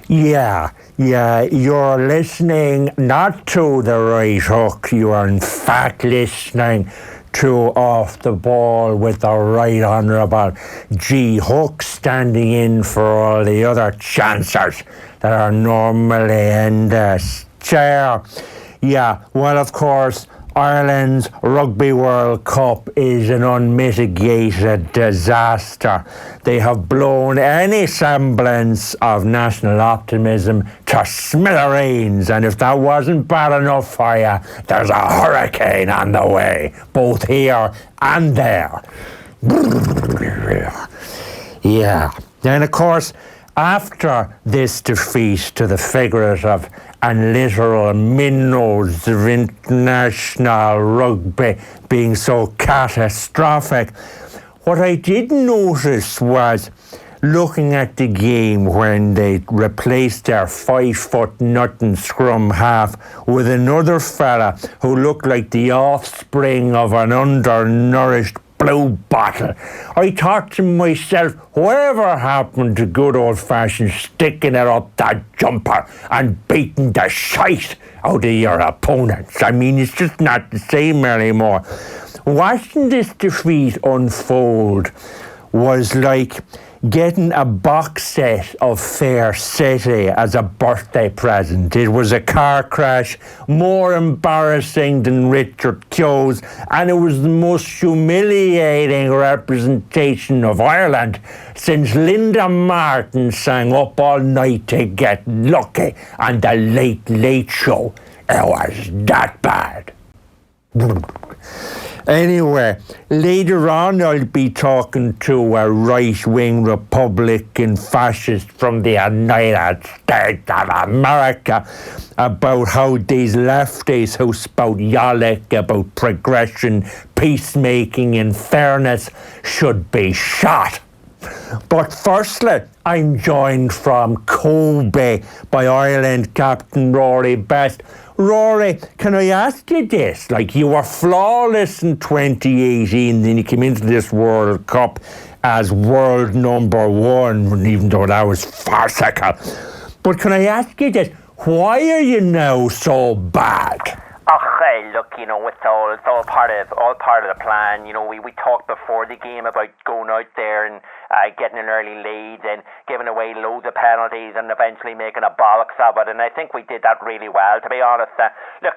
Yeah, you're listening not to the right hook, you are in fact listening to Off the Ball with the Right Honourable G. Hook standing in for all the other chancers that are normally in the chair. Yeah, well, of course, Ireland's Rugby World Cup is an unmitigated disaster. They have blown any semblance of national optimism to smithereens, and if that wasn't bad enough for you, there's a hurricane on the way, both here and there. Yeah. Then, of course, after this defeat to the figurative and literal minnows of international rugby being so catastrophic, what I did notice was looking at the game when they replaced their 5-foot-nothing scrum half with another fella who looked like the offspring of an undernourished blue bottle. I thought to myself, whatever happened to good old-fashioned sticking it up that jumper and beating the shite out of your opponents? I mean, it's just not the same anymore. Watching this defeat unfold was like getting a box set of Fair City as a birthday present. It was a car crash more embarrassing than Richard Keogh's, and it was the most humiliating representation of Ireland since Linda Martin sang Up All Night to Get Lucky on the Late Late Show. It was that bad. Anyway, later on I'll be talking to a right-wing Republican fascist from the United States of America about how these lefties who spout yallick about progression, peacemaking and fairness should be shot. But firstly, I'm joined from Kobe by Ireland captain Rory Best. Rory, can I ask you this? Like, you were flawless in 2018, then you came into this World Cup as world number one, even though that was farcical. But can I ask you this? Why are you now so bad? Hey, look, you know, it's all part of the plan. You know, we talked before the game about going out there and getting an early lead and giving away loads of penalties and eventually making a bollocks of it. And I think we did that really well, to be honest. Look,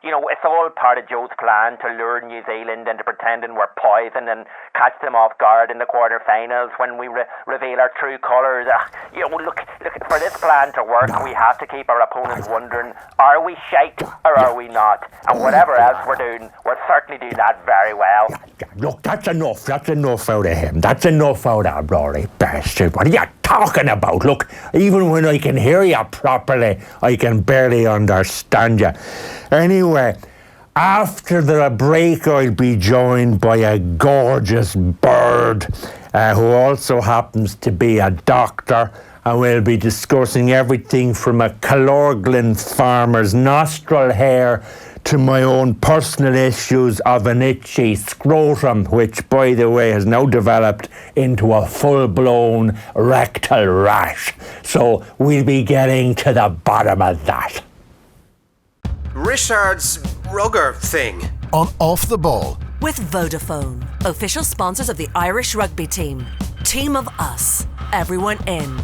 you know, it's all part of Joe's plan to lure New Zealand into pretending we're poison and catch them off guard in the quarterfinals when we reveal our true colours. You know, look, for this plan to work, we have to keep our opponents wondering, are we shite or are we not? And whatever else we're doing, we're certainly doing that very well. Look, that's enough out of him. That's enough out of Rory Bastard. What are you talking about? Look, even when I can hear you properly, I can barely understand you. Anyway, after the break, I'll be joined by a gorgeous bird who also happens to be a doctor, and we'll be discussing everything from a Calorglan farmer's nostril hair to my own personal issues of an itchy scrotum, which, by the way, has now developed into a full-blown rectal rash. So we'll be getting to the bottom of that. Risteard's rugger thing. On Off the Ball. With Vodafone, official sponsors of the Irish rugby team. Team of us. Everyone in.